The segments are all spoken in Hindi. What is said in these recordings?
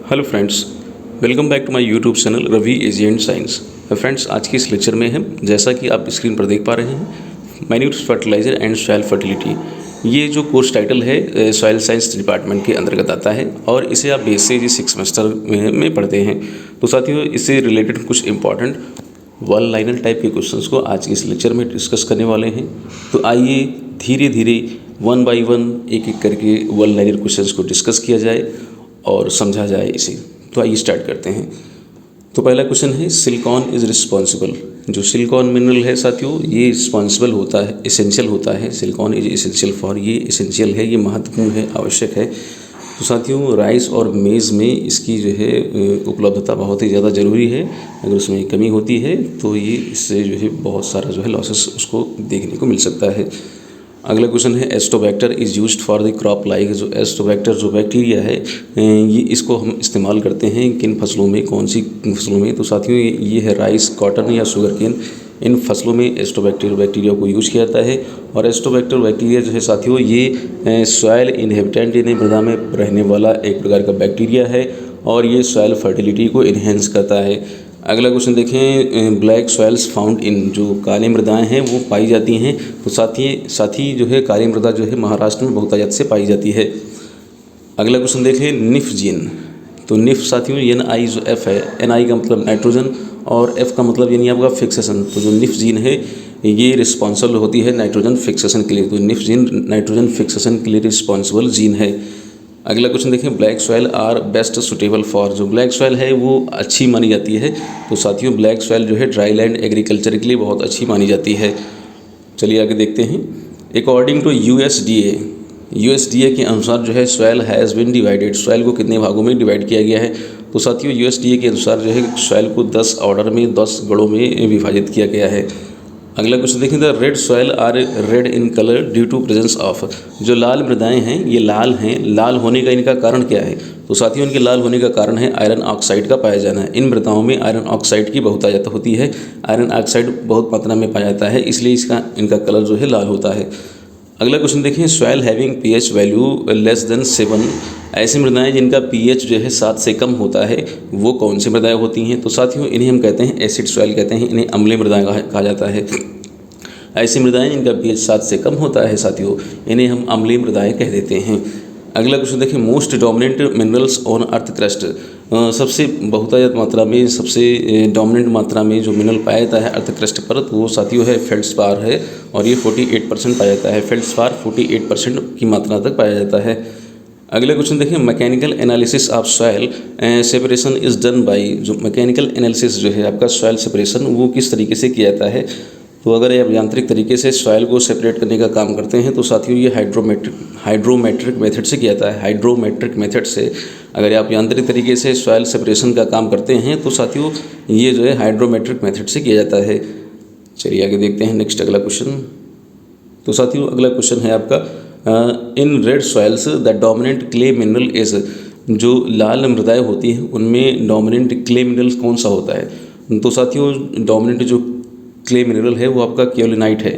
Hello friends, welcome back to my YouTube channel Ravi easy and science. Friends, आज की इस लेक्चर में हम जैसा कि आप स्क्रीन पर देख पा रहे हैं manure fertilizer and soil fertility, ये जो कोर्स टाइटल है सॉइल साइंस डिपार्टमेंट के अंतर्गत आता है और इसे आप बेस से 6 सेमेस्टर में पढ़ते हैं। तो साथियों, इससे रिलेटेड कुछ इंपॉर्टेंट वन लाइनर टाइप के क्वेश्चंस को आज के इस लेक्चर में डिस्कस करने वाले हैं। तो आइए धीरे धीरे वन बाय वन एक एक करके वन लाइनर क्वेश्चंस को डिस्कस किया जाए और समझा जाए इसे। तो आइए स्टार्ट करते हैं। तो पहला क्वेश्चन है, सिलिकॉन इज़ रिस्पॉन्सिबल। जो सिलिकॉन मिनरल है साथियों, ये रिस्पॉन्सिबल होता है, एसेंशियल होता है। सिलिकॉन इज एसेंशियल फॉर, ये एसेंशियल है, ये महत्वपूर्ण है, आवश्यक है। तो साथियों, राइस और मेज़ में इसकी जो है उपलब्धता बहुत ही ज़्यादा ज़रूरी है। अगर उसमें कमी होती है तो ये इससे जो है बहुत सारा जो है लॉसेस उसको देखने को मिल सकता है। अगला क्वेश्चन है, Azotobacter is used for the crop like. जो एस्टोबैक्टर जो बैक्टीरिया है ये इसको हम इस्तेमाल करते हैं किन फसलों में, कौन सी फसलों में। तो साथियों, ये है राइस, कॉटन या शुगर केन। इन फसलों में एस्टोबैक्टर बैक्टीरिया को यूज किया जाता है। और एस्टोबैक्टर बैक्टीरिया जो है साथियों, ये सॉइल इनहेबिटेंट यानी मृदा में रहने वाला एक प्रकार का बैक्टीरिया है और ये सॉइल फर्टिलिटी को इन्हेंस करता है। अगला क्वेश्चन देखें, ब्लैक सॉइल्स फाउंड इन। जो काली मृदाएं हैं वो पाई जाती हैं। तो साथ ही जो है काली मृदा जो है महाराष्ट्र में बहुतायत से पाई जाती है। अगला क्वेश्चन देखें, निफ जीन। तो निफ साथियों NI जो F है, NI का मतलब नाइट्रोजन और F का मतलब यानी आपका फिक्सेशन। तो जो निफ जीन है ये रिस्पॉन्सिबल होती है नाइट्रोजन फिक्सेशन के लिए। तो निफ जीन नाइट्रोजन फिक्सेशन के लिए रिस्पॉन्सिबल जीन है। अगला क्वेश्चन देखें, black soil are best suitable for. जो ब्लैक सॉइल है वो अच्छी मानी जाती है। तो साथियों, ब्लैक सॉइल जो है ड्राई लैंड एग्रीकल्चर के लिए बहुत अच्छी मानी जाती है। चलिए आगे देखते हैं। अकॉर्डिंग टू USDA के अनुसार जो है soil has been divided. Soil को कितने भागों में डिवाइड किया गया है। तो साथियों, USDA के अनुसार जो है सॉइल को 10 ऑर्डर में 10 गणों में विभाजित किया गया है। अगला क्वेश्चन देखें, the red soil are red in colour due to presence of. जो लाल मृदाएं हैं ये लाल हैं, लाल होने का इनका कारण क्या है। तो साथियों, इनके लाल होने का कारण है आयरन ऑक्साइड का पाया जाना है। इन मृदाओं में आयरन ऑक्साइड की बहुतायत होती है। आयरन ऑक्साइड बहुत मात्रा में पाया जाता है, इसलिए इनका कलर जो है लाल होता है। अगला क्वेश्चन देखें, soil having pH value less than 7। ऐसी मृदाएं जिनका pH जो है 7 से कम होता है वो कौन सी मृदाएं होती हैं। तो साथियों, इन्हें हम कहते हैं एसिड सॉइल कहते हैं, इन्हें अम्लीय मृदाएं कहा जाता है। ऐसी मृदाएं जिनका pH 7 से कम होता है साथियों, इन्हें हम अम्लीय मृदाएं कह देते हैं। अगला क्वेश्चन देखें, most dominant minerals on earth crust. सबसे बहुतायत मात्रा में, सबसे डोमिनेंट मात्रा में जो मिनरल पाया जाता है अर्थ क्रस्ट पर, तो वो साथियों है फेल्ड्स्पार है और ये 48% पाया जाता है। फेल्ड्स्पार 48% की मात्रा तक पाया जाता है। अगला क्वेश्चन देखें, mechanical analysis of soil separation is done by. जो मैकेनिकल एनालिसिस जो है आपका सॉइल सेपरेशन वो किस तरीके से किया जाता है। तो अगर आप यांत्रिक तरीके से सॉइल को सेपरेट करने का काम करते हैं तो साथियों ये हाइड्रोमेट्रिक मेथड से किया जाता है। हाइड्रोमेट्रिक मेथड से अगर आप यांत्रिक तरीके से सॉइल सेपरेशन का काम करते हैं तो साथियों ये जो है हाइड्रोमेट्रिक मेथड से किया जाता है। चलिए आगे देखते हैं नेक्स्ट अगला क्वेश्चन। तो साथियों, अगला क्वेश्चन है आपका, in red soils the dominant clay mineral is. जो लाल मृदाएं होती हैं उनमें डोमिनेंट क्ले मिनरल कौन सा होता है। तो साथियों, डोमिनेंट जो क्ले मिनरल है वो आपका क्योलिनाइट है।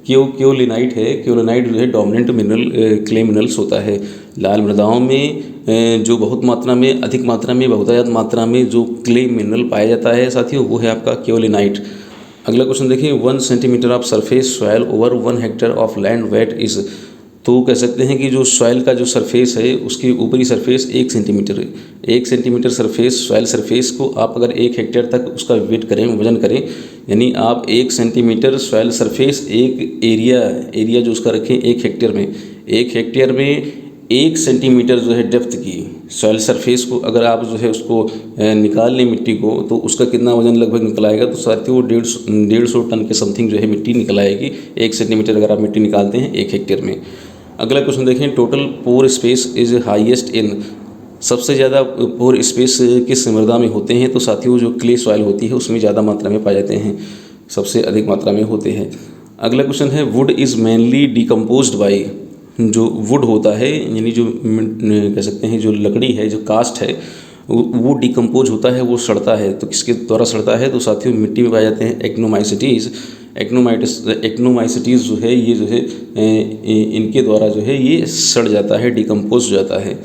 क्योलिनाइट जो है डोमिनेंट मिनरल क्ले मिनरल्स होता है। लाल मृदाओं में जो बहुत मात्रा में, अधिक मात्रा में, बहुतायत मात्रा में जो क्ले मिनरल पाया जाता है साथियों वो है आपका क्योलिनाइट। अगला क्वेश्चन देखिए, 1 centimetre of surface soil over 1 hectare of land weight is. तो कह सकते हैं कि जो सॉइल का जो सरफेस है उसकी ऊपरी सरफेस 1 सेंटीमीटर है। 1 सेंटीमीटर सरफेस, सॉइल सरफेस को आप अगर 1 हेक्टेयर तक उसका वेट करें, वजन करें, यानी आप 1 सेंटीमीटर सॉइल सरफेस, एक एरिया जो उसका रखें 1 हेक्टेयर में, 1 हेक्टेयर में 1 सेंटीमीटर जो है डेप्थ की सॉइल सरफेस को अगर आप जो है उसको निकाल लें मिट्टी को, तो उसका कितना वजन लगभग निकल आएगा। तो साथियों वो 150 टन के समथिंग जो है मिट्टी निकल आएगी 1 सेंटीमीटर अगर आप मिट्टी निकालते हैं 1 हेक्टेयर में। अगला क्वेश्चन देखें, total pore space is highest in. सबसे ज़्यादा पोर स्पेस किस मृदा में होते हैं। तो साथियों जो क्ले सॉइल होती है उसमें ज़्यादा मात्रा में पाए जाते हैं, सबसे अधिक मात्रा में होते हैं। अगला क्वेश्चन है, would is mainly decomposed by. जो वुड होता है यानी जो कह सकते हैं जो लकड़ी है, जो कास्ट है, वो डिकम्पोज होता है, वो सड़ता है। तो किसके द्वारा सड़ता है। तो साथियों मिट्टी में पाए जाते हैं एक्नोमाइसिटीज़। एक्नोमाइसिटीज़ जो है ये जो है इनके द्वारा जो है ये सड़ जाता है, डिकम्पोज हो जाता है।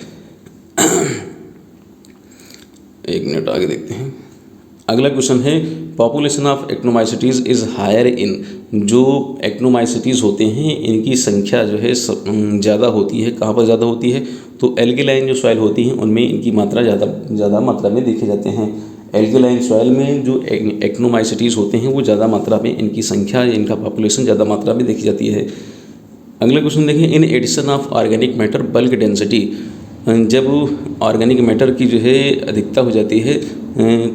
एक मिनट आगे देखते हैं। अगला क्वेश्चन है population of actinomycetes is higher in. जो एक्नोमाइसिटीज़ होते हैं इनकी संख्या जो है ज़्यादा होती है। कहाँ पर ज़्यादा होती है? तो एल्कलाइन जो सॉइल होती हैं उनमें इनकी मात्रा ज़्यादा मात्रा में देखे जाते हैं। एल्कलाइन सॉइल में जो एक्नोमाइसिटीज़ होते हैं वो ज़्यादा मात्रा में इनकी संख्या, इनका पॉपुलेशन ज़्यादा मात्रा में देखी जाती है। अगला क्वेश्चन देखिए, in addition of organic matter bulk density. जब ऑर्गेनिक मैटर की जो है अधिकता हो जाती है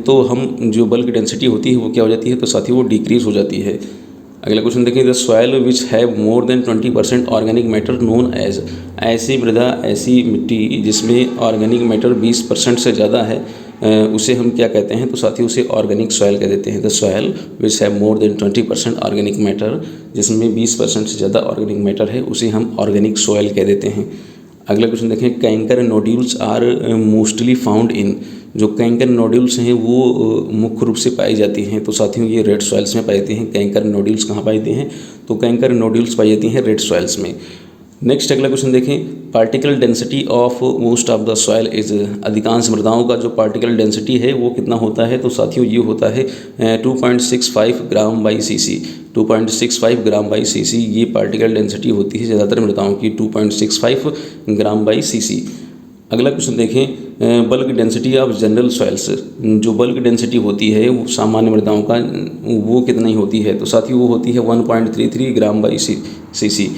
तो हम जो बल्क डेंसिटी होती है वो क्या हो जाती है? तो साथियों वो डिक्रीज़ हो जाती है। अगला क्वेश्चन देखिए, the soil which have more than 20% organic matter known as. ऐसी मृदा, ऐसी मिट्टी जिसमें ऑर्गेनिक मैटर 20% से ज़्यादा है उसे हम क्या कहते हैं? तो साथियों उसे ऑर्गेनिक सॉइल कह देते हैं। The soil which have more than 20% organic matter, जिसमें 20% से ज़्यादा ऑर्गेनिक मैटर है उसे हम ऑर्गेनिक सॉइल कह देते हैं। अगला क्वेश्चन देखें, kankar nodules are mostly found in. जो कैंकर नोड्यूल्स हैं वो मुख्य रूप से पाई जाती हैं। तो साथियों ये रेड सॉइल्स में पाई जाती हैं। कैंकर नोड्यूल्स कहाँ पाई जाती हैं? तो कैंकर नोड्यूल्स पाई जाती हैं रेड सॉइल्स में। नेक्स्ट अगला क्वेश्चन देखें, particle density of most of the soil is. अधिकांश मृदाओं का जो पार्टिकल डेंसिटी है वो कितना होता है? तो साथियों ये होता है 2.65 gram by cc. 2.65 gram by cc ये पार्टिकल डेंसिटी होती है ज़्यादातर मृदाओं की, 2.65 ग्राम बाई सीसी। अगला क्वेश्चन देखें, bulk density of general soils. जो बल्क डेंसिटी होती है वो सामान्य मृदाओं का वो कितनी होती है? तो साथियों वो होती है 1.33 ग्राम बाई सीसी।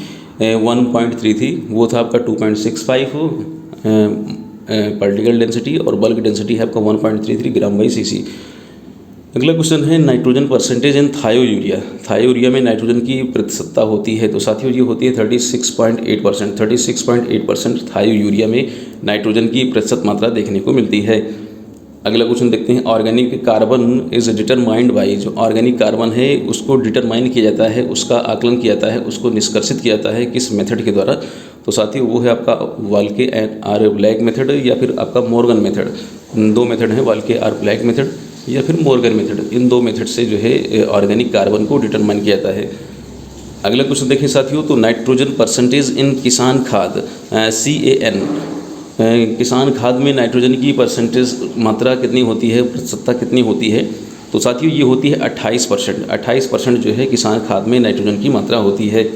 1.33 वो था आपका 2.65 पार्टिकल डेंसिटी और बल्क डेंसिटी है आपका 1.33 ग्राम बाई सीसी। अगला क्वेश्चन है नाइट्रोजन परसेंटेज इन थायो यूरिया। थायो यूरिया में नाइट्रोजन की प्रतिशतता होती है। तो साथियों ये होती है 36.8%। 36.8% थायो यूरिया में नाइट्रोजन की प्रतिशत मात्रा देखने को मिलती है। अगला क्वेश्चन देखते हैं, organic carbon is determined by. जो ऑर्गेनिक कार्बन है उसको डिटरमाइन किया जाता है, उसका आकलन किया जाता है, उसको निष्कर्षित किया जाता है किस मेथड के द्वारा? तो साथियों वो है आपका वाल्के आर ब्लैक मेथड या फिर आपका मॉर्गन मेथड। दो मेथड हैं, वाल्के आर ब्लैक मेथड या फिर मॉर्गन मेथड। इन दो मेथड से जो है ऑर्गेनिक कार्बन को डिटरमाइन किया जाता है। अगला क्वेश्चन देखें साथियों, तो नाइट्रोजन परसेंटेज इन किसान खाद CAN। किसान खाद में नाइट्रोजन की परसेंटेज मात्रा कितनी होती है, प्रतिशतता कितनी होती है? तो साथियों ये होती है 28%। 28% जो है किसान खाद में नाइट्रोजन की मात्रा होती है।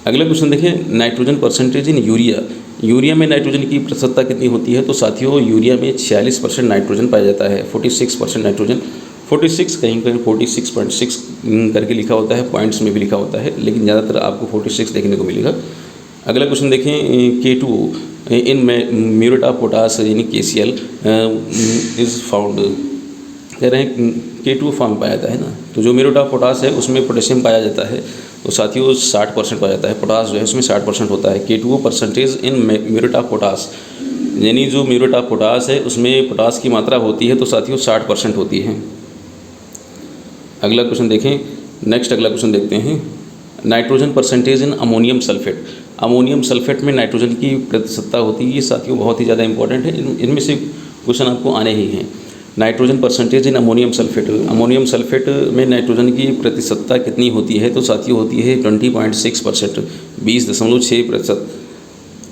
अगला क्वेश्चन देखें, nitrogen percentage in urea. Urea में नाइट्रोजन की प्रतिशतता कितनी होती है? तो साथियों यूरिया में 46% नाइट्रोजन पाया जाता है। 46% नाइट्रोजन, 46 कहीं कहीं 46.6 करके लिखा होता है, पॉइंट्स में भी लिखा होता है, लेकिन ज़्यादातर आपको 46 देखने को मिलेगा। अगला क्वेश्चन देखें, K2 in muriate of potash यानी KCl इज़ फाउंड। कह रहे हैं K2 फॉर्म पाया जाता है ना, तो जो म्यूरेट ऑफ पोटास है उसमें पोटेशियम पाया जाता है। तो साथियों 60% पाया जाता है, पोटास जो है उसमें 60% होता है। K2 percentage in muriate of potash, यानी जो म्यूरेट ऑफ पोटास है उसमें पोटास की मात्रा होती है तो साथियों 60% होती है। अगला क्वेश्चन देखें, नेक्स्ट अगला क्वेश्चन देखते हैं, nitrogen percentage in ammonium sulphate. Ammonium sulphate में नाइट्रोजन की प्रतिशतता होती है। ये साथियों बहुत ही ज़्यादा इंपॉर्टेंट है, इनमें से क्वेश्चन आपको आने ही हैं। Nitrogen percentage in ammonium sulphate. Ammonium sulphate में नाइट्रोजन की प्रतिशतता कितनी होती है? तो साथियों होती है 20.6%, 20.6%।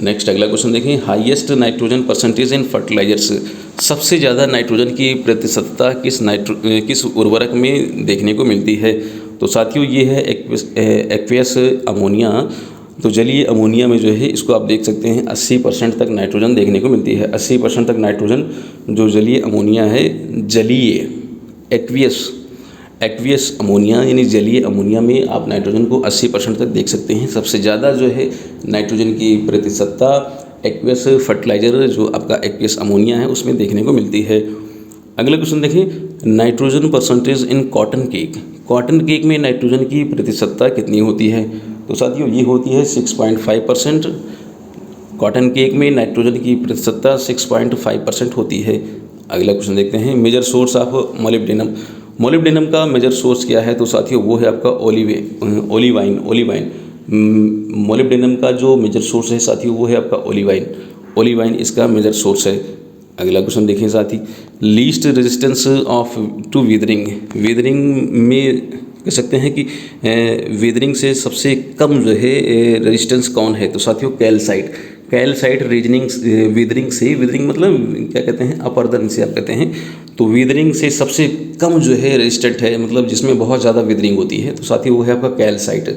नेक्स्ट अगला क्वेश्चन देखें, highest nitrogen percentage in fertilizers. सबसे ज़्यादा नाइट्रोजन की प्रतिशतता किस उर्वरक में देखने को मिलती है? तो साथियों ये है एक्वियस अमोनिया। तो जलीय अमोनिया में जो है इसको आप देख सकते हैं 80% तक नाइट्रोजन देखने को मिलती है। 80% तक नाइट्रोजन जो जलीय अमोनिया है, जलीय एक्वियस अमोनिया यानी जलीय अमोनिया में आप नाइट्रोजन को 80% तक देख सकते हैं। सबसे ज़्यादा जो है नाइट्रोजन की प्रतिशतता एक्वियस फर्टिलाइज़र जो आपका एक्वियस अमोनिया है उसमें देखने को मिलती है। अगला क्वेश्चन देखिए, nitrogen percentage in cotton cake. Cotton cake में नाइट्रोजन की प्रतिशतता कितनी होती है? तो साथियों ये होती है 6.5%। कॉटन केक में नाइट्रोजन की प्रतिशतता 6.5% होती है। अगला क्वेश्चन देखते हैं, major source of molybdenum. Molybdenum का मेजर सोर्स क्या है? तो साथियों वो है आपका ओलिवाइन। मोलिब्डेनम का जो मेजर सोर्स है साथियों वो है आपका ओलिवाइन इसका मेजर सोर्स है। अगला क्वेश्चन देखें साथी, least resistance of to weathering. Weathering में कह सकते हैं कि वीदरिंग से सबसे कम जो है रेजिस्टेंस कौन है? तो साथियों कैल्साइट विदरिंग से, विदरिंग मतलब क्या कहते हैं, अपरदन से आप कहते हैं, तो विदरिंग से सबसे कम जो है रेजिस्टेंट है, मतलब जिसमें बहुत ज़्यादा विदरिंग होती है, तो साथ ही वो है आपका कैल्साइट,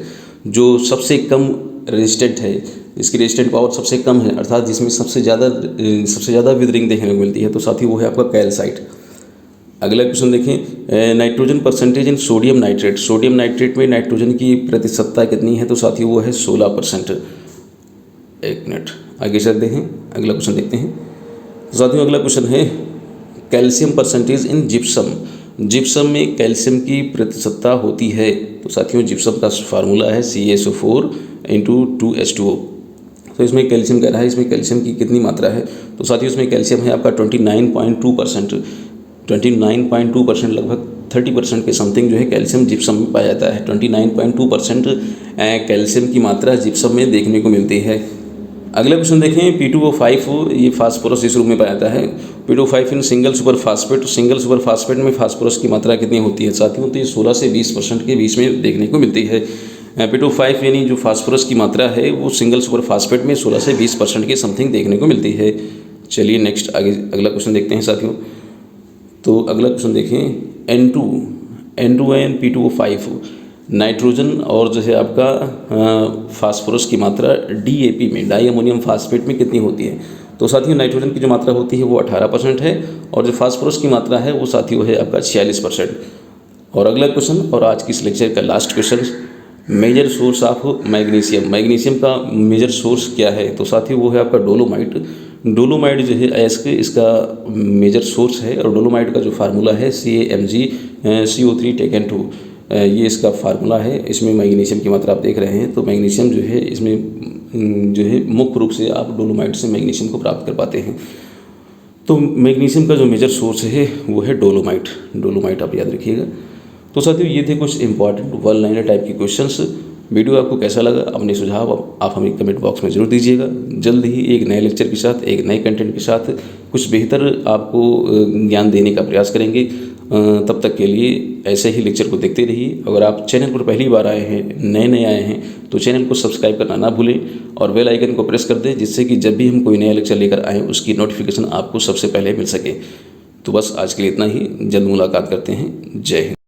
जो सबसे कम रेजिस्टेंट है, इसकी रेजिस्टेंट पावर सबसे कम है, अर्थात जिसमें सबसे ज़्यादा विदरिंग देखने को मिलती है, तो साथ ही वो है आपका कैल्साइट। अगला क्वेश्चन देखें, नाइट्रोजन परसेंटेज इन सोडियम नाइट्रेट। सोडियम नाइट्रेट में नाइट्रोजन की प्रतिशतता कितनी है, तो साथियों वो है 16%। एक मिनट आगे चलते हैं, अगला क्वेश्चन देखते हैं। तो साथियों अगला क्वेश्चन है calcium percentage in gypsum. Gypsum में कैल्शियम की प्रतिशतता होती है, तो साथियों जिप्सम का फार्मूला है CaSO4 × 2H2O। तो इसमें कैल्शियम कह रहा है, इसमें कैल्शियम की कितनी मात्रा है, तो साथियों इसमें कैल्शियम है आपका 29.2%। 29.2% लगभग 30% के समथिंग जो है कैल्शियम जिप्सम में पाया जाता है। 29.2% कैल्शियम की मात्रा जिप्सम में देखने को मिलती है। अगला क्वेश्चन देखें, P2O5 ये फास्फोरस इस रूप में पाया जाता है। P2O5 in single super phosphate, single super phosphate में फास्फोरस की मात्रा कितनी होती है साथियों, तो ये 16 से 20% के बीच में देखने को मिलती है। P2O5 यानी जो फास्फोरस की मात्रा है वो सिंगल सुपर फास्फेट में 16 से 20% के समथिंग देखने को मिलती है। चलिए नेक्स्ट आगे अगला क्वेश्चन देखते हैं साथियों। तो अगला क्वेश्चन देखें, N2 P2O5 नाइट्रोजन और जो है आपका फास्फोरस की मात्रा DAP में, डाई अमोनियम फास्फेट में कितनी होती है, तो साथियों नाइट्रोजन की जो मात्रा होती है वो 18% है और जो फास्फोरस की मात्रा है वो साथियों है आपका 46%। और अगला क्वेश्चन और आज की इस लेक्चर का last question, major source of magnesium. Magnesium का मेजर सोर्स क्या है, तो साथियों वो है आपका डोलोमाइट। डोलोमाइट जो है अयस्क इसका मेजर सोर्स है और डोलोमाइट का जो फार्मूला है CaMgCO3 ये इसका फार्मूला है। इसमें मैग्नीशियम की मात्रा आप देख रहे हैं, तो मैग्नीशियम जो है इसमें जो है मुख्य रूप से आप डोलोमाइट से मैग्नीशियम को प्राप्त कर पाते हैं। तो मैग्नीशियम का जो मेजर सोर्स है वो है डोलोमाइट। डोलोमाइट आप याद रखिएगा। तो साथियों ये थे कुछ इंपॉर्टेंट वन लाइनर टाइप के क्वेश्चंस। वीडियो आपको कैसा लगा, अपने सुझाव आप हमें कमेंट बॉक्स में ज़रूर दीजिएगा। जल्द ही एक नए लेक्चर के साथ, एक नए कंटेंट के साथ कुछ बेहतर आपको ज्ञान देने का प्रयास करेंगे। तब तक के लिए ऐसे ही लेक्चर को देखते रहिए। अगर आप चैनल पर पहली बार आए हैं, नए आए हैं, तो चैनल को सब्सक्राइब करना ना भूलें और बेल आइकन को प्रेस कर दें, जिससे कि जब भी हम कोई नया लेक्चर लेकर आएँ उसकी नोटिफिकेशन आपको सबसे पहले मिल सके। तो बस आज के लिए इतना ही, जल्द मुलाकात करते हैं। जय हिंद।